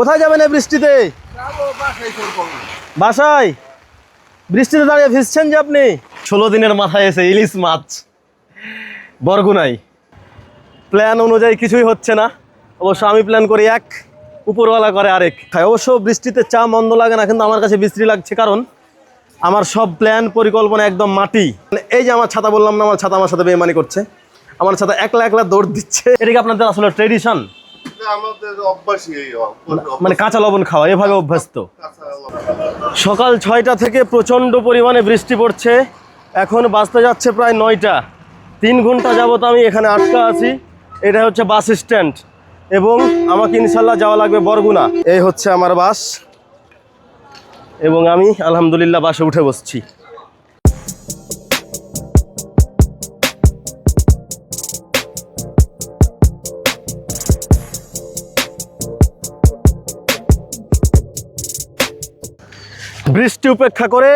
কোথায় যাবেন এই বৃষ্টিতে? বাসায়? বৃষ্টিতে দাঁড়িয়ে ভিজছেন যে আপনি? 16 দিনের মাথায় এসে ইলিশ মাছ বরগুনায়। প্ল্যান অনুযায়ী কিছুই হচ্ছে না। অবশ্য আমি প্ল্যান করি এক, উপরওয়ালা করে আরেক। অবশ্য বৃষ্টিতে চা মন্দ লাগে না, কিন্তু আমার কাছে বিশ্রী লাগছে, কারণ আমার সব প্ল্যান পরিকল্পনা একদম মাটি। এই যে আমার ছাতা বললাম না, আমার ছাতা আমার সাথে বেইমানি করছে। আমার ছাতা একলা একলা দৌড় দিচ্ছে। এটা কি আপনাদের আসলে ট্রেডিশন? মানে কাঁচা লবণ খাওয়া এভাবে অভ্যস্ত। সকাল 6টা থেকে প্রচণ্ড পরিমাণে বৃষ্টি পড়ছে। এখন বাজতে যাচ্ছে প্রায় 9টা। 3 ঘন্টা যাবত আমি এখানে আটকা আছি। এটা হচ্ছে বাস স্ট্যান্ড এবং আমাকে ইনশাল্লাহ যাওয়া লাগবে বরগুনা। এই হচ্ছে আমার বাস এবং আমি আলহামদুলিল্লাহ বাসে উঠে বসছি। বৃষ্টি উপেক্ষা করে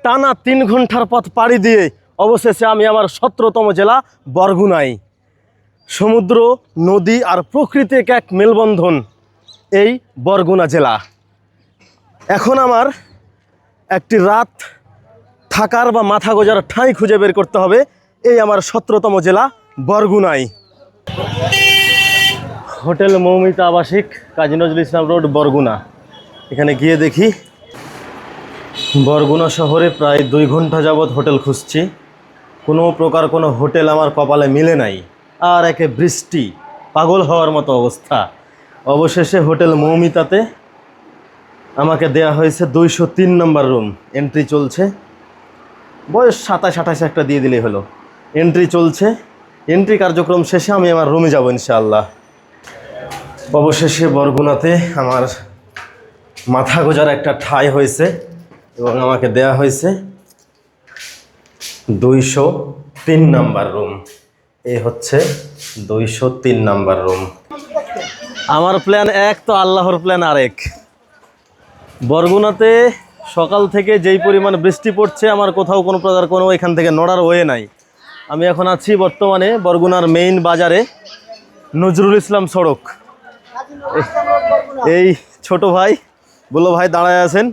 টানা 3 ঘন্টার পথ পাড়ি দিয়ে অবশেষে আমি আমার 17তম জেলা বরগুনায়। সমুদ্র, নদী আর প্রকৃতির এক মেলবন্ধন এই বরগুনা জেলা। এখন আমার একটি রাত থাকার বা মাথা গোজার ঠাঁই খুঁজে বের করতে হবে এই আমার 17তম জেলা বরগুনায়। হোটেল মৌমিতা আবাসিক, কাজী নজরুল ইসলাম রোড, বরগুনা। এখানে গিয়ে দেখি। বরগুনা শহরে প্রায় 2 ঘন্টা যাবৎ হোটেল খুঁজছি, কোনো প্রকার কোনো হোটেল আমার কপালে মিলে নাই। আর একে বৃষ্টি, পাগল হওয়ার মতো অবস্থা। অবশেষে হোটেল মৌমিতাতে আমাকে দেয়া হয়েছে 203 নম্বর রুম। এন্ট্রি চলছে, বয়স 27-28 একটা দিয়ে দিলেই হলো। এন্ট্রি চলছে, এন্ট্রি কার্যক্রম শেষে আমি আমার রুমে যাব ইনশাআল্লাহ। অবশেষে বরগুনাতে আমার মাথা গোজার একটা ঠাঁই হয়েছে এবং আমাকে দেয়া হয়েছে 203 নাম্বার রুম। এই হচ্ছে 203 নাম্বার রুম। আমার প্ল্যান এক, তো আল্লাহর প্ল্যান আরেক। বরগুনাতে সকাল থেকে যেই পরিমাণ বৃষ্টি পড়ছে, আমার কোথাও কোনো প্রকার কোনো এখান থেকে নড়ার ওয়ে নাই। আমি এখন আছি বর্তমানে বরগুনার মেইন বাজারে, নজরুল ইসলাম সড়ক। এই ছোট ভাই, বলো ভাই দাঁড়ায় আছেন,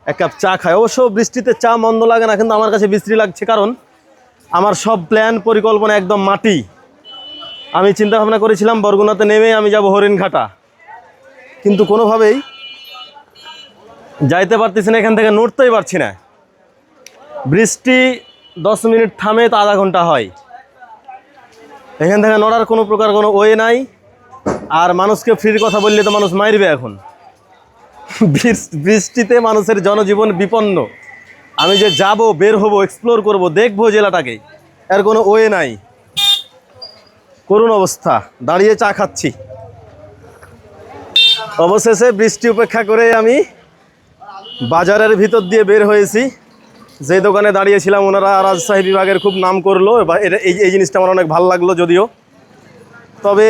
এক কাপ চা খায়। অবশ্য বৃষ্টিতে চা মন্দ লাগে না, কিন্তু আমার কাছে বিশ্রী লাগছে, কারণ আমার সব প্ল্যান পরিকল্পনা একদম মাটি। আমি চিন্তা ভাবনা করেছিলাম বরগুনাতে নেমে আমি যাব হরিণঘাটা, কিন্তু কোনোভাবেই যাইতে পারতেছি না, এখান থেকে নড়তেই পারছি না। বৃষ্টি 10 মিনিট থামে তো আধা ঘন্টা হয়। এখান থেকে নড়ার কোনো প্রকার কোনো ওয়ে নাই। আর মানুষকে ফ্রির কথা বললে তো মানুষ মারবে। এখন বৃষ্টিতে মানুষের জনজীবন বিপন্ন। আমি যে যাব, বের হব, এক্সপ্লোর করব, দেখবো জেলাটাকে, এর কোনো ওয়ে নাই। করুণ অবস্থা, দাঁড়িয়ে চা খাচ্ছি। অবশেষে বৃষ্টি উপেক্ষা করে আমি বাজারের ভিতর দিয়ে বের হয়েছি। যে দোকানে দাঁড়িয়েছিলাম ওনারা রাজশাহী বিভাগের খুব নাম করলো। এই জিনিসটা আমার অনেক ভালো লাগলো যদিও, তবে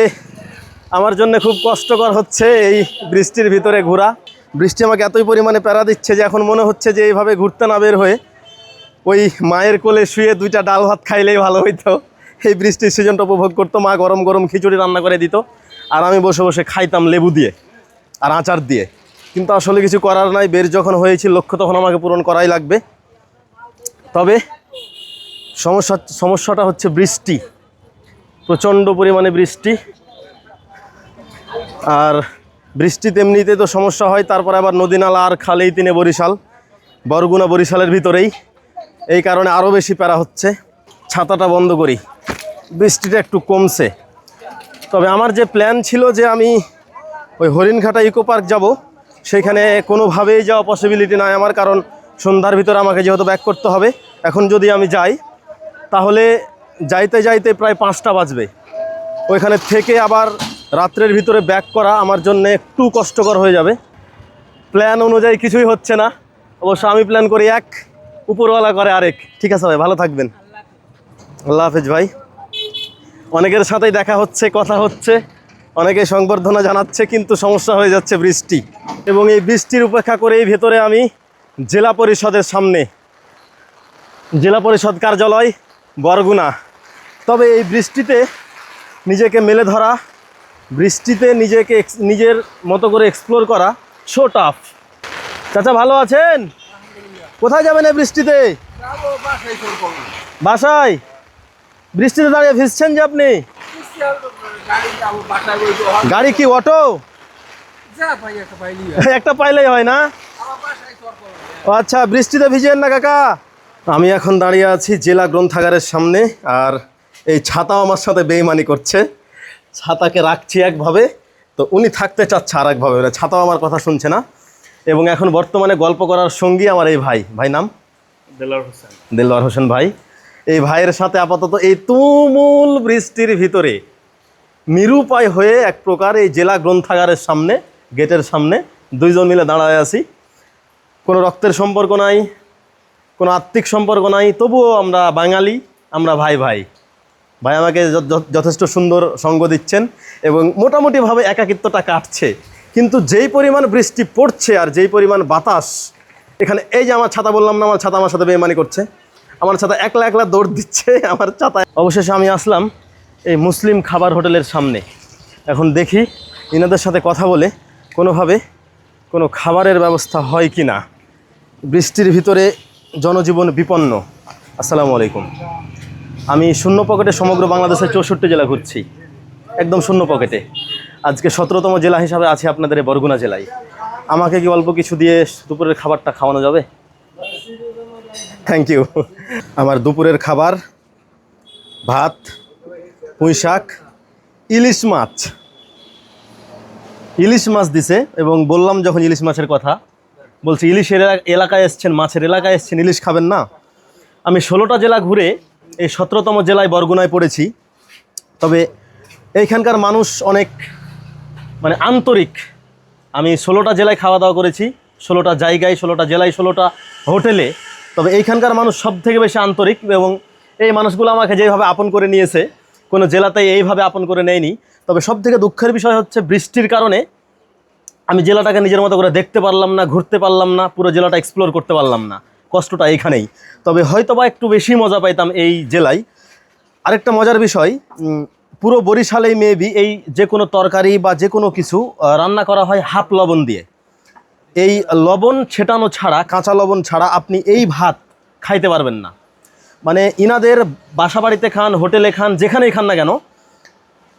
আমার জন্য খুব কষ্টকর হচ্ছে এই বৃষ্টির ভিতরে ঘোরা। বৃষ্টি আমাকে এতই পরিমাণে প্যারা দিচ্ছে যে এখন মনে হচ্ছে যে এইভাবে ঘুরতে না বের হয়ে ওই মায়ের কোলে শুয়ে 2টা ডাল ভাত খাইলেই ভালো হইতো। এই বৃষ্টির সিজনটা উপভোগ করতো। মা গরম গরম খিচুড়ি রান্না করে দিত, আর আমি বসে বসে খাইতাম লেবু দিয়ে আর আচার দিয়ে। কিন্তু আসলে কিছু করার নাই, বের যখন হয়েছি লক্ষ্য তখন আমাকে পূরণ করাই লাগবে। তবে সমস্যাটা হচ্ছে বৃষ্টি, প্রচণ্ড পরিমাণে বৃষ্টি। আর বৃষ্টি তেমনিতে তো সমস্যা হয়, তারপরে আবার নদী নালা আর খালেই তিনে বরিশাল, বরগুনা বরিশালের ভিতরেই। এই কারণে আরও বেশি প্যারা হচ্ছে। ছাতাটা বন্ধ করি, বৃষ্টিটা একটু কমছে। তবে আমার যে প্ল্যান ছিল যে আমি ওই হরিণঘাটা ইকো পার্ক যাব, সেখানে কোনোভাবেই যাওয়া পসিবিলিটি নাই আমার, কারণ সন্ধ্যার ভিতরে আমাকে যেহেতু ব্যাক করতে হবে। এখন যদি আমি যাই তাহলে যাইতে যাইতে প্রায় 5টা বাজবে। ওইখানে থেকে আবার রাত্রের ভিতরে ব্যাক করা আমার জন্য একটু কষ্টকর হয়ে যাবে। প্ল্যান অনুযায়ী কিছুই হচ্ছে না। অবশ্য আমি প্ল্যান করি এক, উপরওয়ালা করে আরেক। ঠিক আছে ভাই, ভালো থাকবেন। আল্লাহ হাফেজ ভাই। অনেকের সাথেই দেখা হচ্ছে, কথা হচ্ছে, অনেকে সংবর্ধনা জানাচ্ছে, কিন্তু সমস্যা হয়ে যাচ্ছে বৃষ্টি। এবং এই বৃষ্টির উপেক্ষা করেই ভেতরে আমি জেলা পরিষদের সামনে, জেলা পরিষদ কার্যালয় বরগুনা। তবে এই বৃষ্টিতে নিজেকে মেলে ধরা বৃষ্টিতে নিজেকে নিজের মতো করে এক্সপ্লোর করা সো টাফ। চাচা ভালো আছেন? কোথায় যাবেন এই বৃষ্টিতে? বাসায়? বৃষ্টিতে দাঁড়িয়ে ভিজছেন যে আপনি? গাড়ি কি অটো? একটা পাইলেই হয় না? ও আচ্ছা, বৃষ্টিতে ভিজেন না কাকা। আমি এখন দাঁড়িয়ে আছি জেলা গ্রন্থাগারের সামনে, আর এই ছাতাও আমার সাথে বেইমানি করছে। ছাতাকে রাখছি একভাবে, তো উনি থাকতে চাচ্ছে আর একভাবে, ছাতাও আমার কথা শুনছে না। এবং এখন বর্তমানে গল্প করার সঙ্গী আমার এই ভাই নাম দেলোয়ার হোসেন ভাই। এই ভাইয়ের সাথে আপাতত এই তুমুল বৃষ্টির ভিতরে নিরুপায় হয়ে এক প্রকার এই জেলা গ্রন্থাগারের সামনে, গেটের সামনে দুইজন মিলে দাঁড়ায় আছি। কোনো রক্তের সম্পর্ক নাই, কোনো আত্মিক সম্পর্ক নাই, তবুও আমরা বাঙালি, আমরা ভাই ভাই। ভাই আমাকে যথেষ্ট সুন্দর সঙ্গ দিচ্ছেন এবং মোটামুটিভাবে একাকিত্বটা কাটছে। কিন্তু যেই পরিমাণ বৃষ্টি পড়ছে আর যেই পরিমাণ বাতাস এখানে, এই যে আমার ছাতা বললাম না, আমার ছাতা আমার সাথে বেইমানি করছে, আমার ছাতা একলা একলা দৌড় দিচ্ছে আমার ছাতা। অবশেষে আমি আসলাম এই মুসলিম খাবার হোটেলের সামনে। এখন দেখি ইনাদের সাথে কথা বলে কোনোভাবে কোনো খাবারের ব্যবস্থা হয় কি না। বৃষ্টির ভিতরে জনজীবন বিপন্ন। আসসালামু আলাইকুম। আমি শূন্য পকেটে সমগ্র বাংলাদেশের 64 জেলা ঘুরছি, একদম শূন্য পকেটে। আজকে 17তম জেলা হিসাবে আছে আপনাদের এই বরগুনা জেলায়। আমাকে কি অল্প কিছু দিয়ে দুপুরের খাবারটা খাওয়ানো যাবে? Thank you. আমার দুপুরের খাবার ভাত, পুঁই শাক, ইলিশ মাছ দিছে। এবং বললাম যখন ইলিশ মাছের কথা, বলছি ইলিশের এলাকায় এসছেন, মাছের এলাকায় এসছেন, ইলিশ খাবেন না? আমি 16টা জেলা ঘুরে এই 17তম জেলায় বরগুনায় পড়েছি। তবে এইখানকার মানুষ অনেক আন্তরিক। আমি 16টা জেলায় খাওয়া দাওয়া করেছি, 16টা জায়গায়, 16টা জেলায়, 16টা হোটেলে। তবে এইখানকার মানুষ সব থেকে বেশি আন্তরিক এবং এই মানুষগুলো আমাকে যেভাবে আপন করে নিয়েছে, কোনো জেলাতেই এইভাবে আপন করে নেয়নি। তবে সব থেকে দুঃখের বিষয় হচ্ছে বৃষ্টির কারণে আমি জেলাটাকে নিজের মতো করে দেখতে পারলাম না, ঘুরতে পারলাম না, পুরো জেলাটা এক্সপ্লোর করতে পারলাম না। কষ্টটা এইখানেই। তবে হয়তোবা একটু বেশি মজা পাইতাম এই জেলায়। আরেকটা মজার বিষয়, পুরো বরিশালেই মেবি এই যে কোনো তরকারি বা যে কোনো কিছু রান্না করা হয় হাফ লবণ দিয়ে। এই লবণ ছেটানো ছাড়া, কাঁচা লবণ ছাড়া আপনি এই ভাত খাইতে পারবেন না। ইনাদের বাসা বাড়িতে খান, হোটেলে খান, যেখানেই খান না কেন,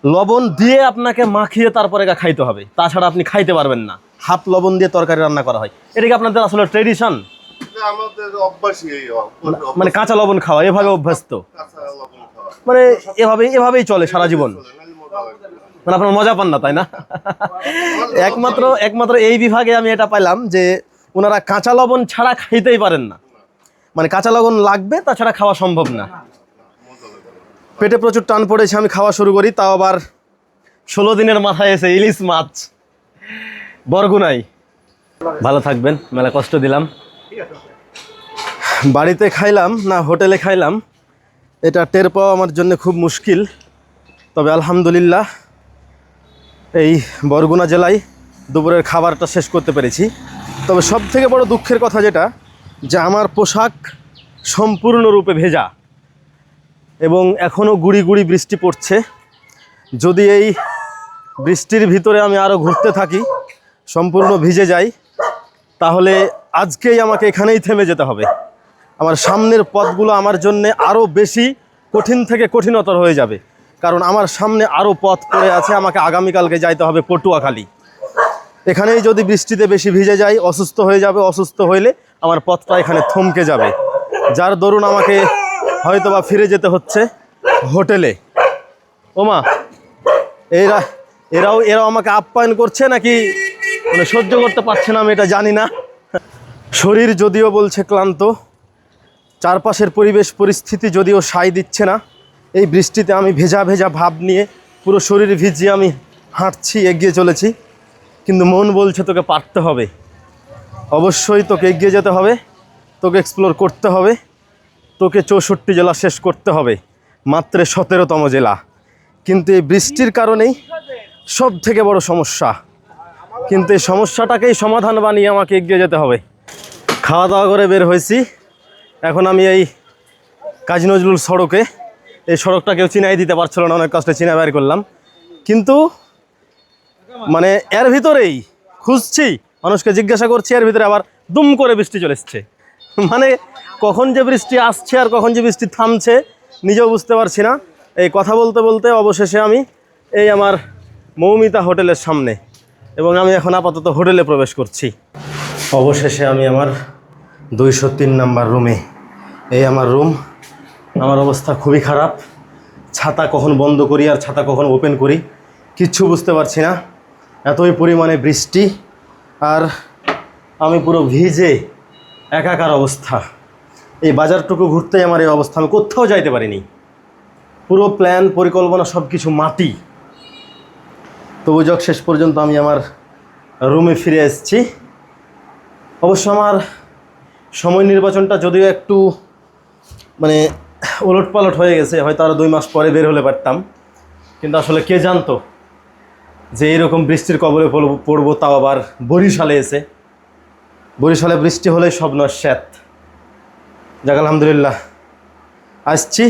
লবণ দিয়ে আপনাকে মাখিয়ে তারপরে খাইতে হবে, তাছাড়া আপনি খাইতে পারবেন না। হাফ লবণ দিয়ে তরকারি রান্না করা হয়। এটা কি আপনাদের আসলে ট্রেডিশন? কাঁচা লবণ খাওয়া এভাবে অভ্যস্ত, এভাবেই চলে সারা জীবন। আপনার মজা পান না, তাই না? একমাত্র এই বিভাগে আমি এটা পাইলাম যে ওনারা কাঁচা লবণ ছাড়া খাইতেই পারেন না। কাঁচা লবণ লাগবে, তাছাড়া খাওয়া সম্ভব না। পেটে প্রচুর টান পড়েছে, আমি খাওয়া শুরু করি, তাও আবার 16 দিনের মাথায় এসে ইলিশ মাছ বরগুনাই। ভালো থাকবেন, মেলা কষ্ট দিলাম। বাড়িতে খাইলাম না হোটেলে খাইলাম, এটা টের পাওয়া আমার জন্য খুব মুশকিল। তবে আলহামদুলিল্লাহ এই বরগুনা জেলায় দুপুরের খাবারটা শেষ করতে পেরেছি। তবে সব থেকে বড় দুঃখের কথা যেটা, যে আমার পোশাক সম্পূর্ণরূপে ভেজা এবং এখনও গুড়ি গুড়ি বৃষ্টি পড়ছে। যদি এই বৃষ্টির ভিতরে আমি আরও ঘুরতে থাকি, সম্পূর্ণ ভিজে যাই, তাহলে আজকেই আমাকে এখানেই থেমে যেতে হবে। আমার সামনের পথগুলো আমার জন্য আরও বেশি কঠিন থেকে কঠিনতর হয়ে যাবে, কারণ আমার সামনে আরও পথ পড়ে আছে। আমাকে আগামীকালকে যাইতে হবে পটুয়াখালী। এখানেই যদি বৃষ্টিতে বেশি ভিজে যাই, অসুস্থ হয়ে যাবে। অসুস্থ হইলে আমার পথটা এখানে থমকে যাবে, যার দরুন আমাকে হয়তোবা ফিরে যেতে হচ্ছে হোটেলে। ওমা, এরাও আমাকে আপ্যায়ন করছে নাকি সহ্য করতে পারছে না, আমি এটা জানি না। শরীর যদিও বলছে ক্লান্ত, চারপাশের পরিবেশ পরিস্থিতি যদিও সায় দিচ্ছে না, এই বৃষ্টিতে আমি ভেজা ভেজা ভাব নিয়ে পুরো শরীর ভিজিয়ে আমি হাঁটছি, এগিয়ে চলেছি। কিন্তু মন বলছে তোকে পারতে হবে, অবশ্যই তোকে এগিয়ে যেতে হবে, তোকে এক্সপ্লোর করতে হবে, তোকে 64 জেলা শেষ করতে হবে, মাত্র 17তম জেলা। কিন্তু এই বৃষ্টির কারণেই সব থেকে বড় সমস্যা। কিন্তু এই সমস্যাটাকেই সমাধান বানিয়ে আমাকে এগিয়ে যেতে হবে। খাওয়া দাওয়া করে বের হয়েছি, এখন আমি এই কাজী নজরুল সড়কে, এই সড়কটা কেউ চিনাই দিতে পারছিল না, অনেক কষ্টে চিনা বের করলাম। কিন্তু মানে এর ভিতরেই খুঁজছি, মানুষকে জিজ্ঞাসা করছি, এর ভিতরে আবার দুম করে বৃষ্টি চলে এসছে। মানে কখন যে বৃষ্টি আসছে আর কখন যে বৃষ্টি থামছে নিজেও বুঝতে পারছি না। এই কথা বলতে বলতে অবশেষে আমি এই আমার মৌমিতা হোটেলের সামনে, এবং আমি এখন আপাতত হোটেলে প্রবেশ করছি। অবশেষে আমি আমার 203 নাম্বার রুমে। এই আমার রুম। আমার অবস্থা খুবই খারাপ। ছাতা কখন বন্ধ করি আর ছাতা কখন ওপেন করি কিচ্ছু বুঝতে পারছি না, এতই পরিমাণে বৃষ্টি। আর আমি পুরো ভিজে একাকার অবস্থা। এই বাজারটুকু ঘুরতেই আমার এই অবস্থা, আমি কোথাও যাইতে পারিনি। পুরো প্ল্যান পরিকল্পনা সব কিছু মাটি। তবু যাক শেষ পর্যন্ত আমি আমার রুমে ফিরে এসেছি। অবশ্য আমার সময় নির্বাচনটা যদিও একটু মানে ওলটপালট হয়ে গেছে, হয়তো আরও 2 মাস পরে বের হলে পারতাম, কিন্তু আসলে কে জানতো যে এরকম বৃষ্টির কবলে পড়বো, তাও আবার বরিশালে এসে। বরিশালে বৃষ্টি হলে সব নস্যাৎ। যাক আলহামদুলিল্লাহ, আসছি,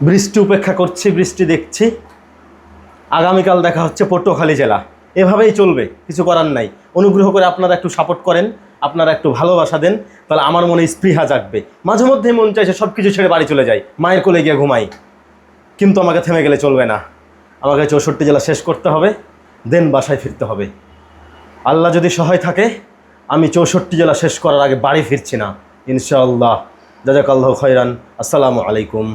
বৃষ্টি উপেক্ষা করছি, বৃষ্টি দেখছি। আগামীকাল দেখা হচ্ছে পটুয়াখালী জেলা। এভাবেই চলবে, কিছু করার নাই। অনুগ্রহ করে আপনারা একটু সাপোর্ট করেন, আপনারা একটু ভালোবাসা দেন, তাহলে আমার মনে স্পৃহা জাগবে। মাঝে মধ্যে মন চাইছে সব কিছু ছেড়ে বাড়ি চলে যাই, মায়ের কোলে গিয়ে ঘুমাই, কিন্তু আমাকে থেমে গেলে চলবে না। আমাকে 64 জেলা শেষ করতে হবে, দেন বাসায় ফিরতে হবে। আল্লাহ যদি সহায় থাকে আমি 64 জেলা শেষ করার আগে বাড়ি ফিরছি না ইনশাআল্লাহ। জাযাকাল্লাহু খাইরান। আসসালামু আলাইকুম।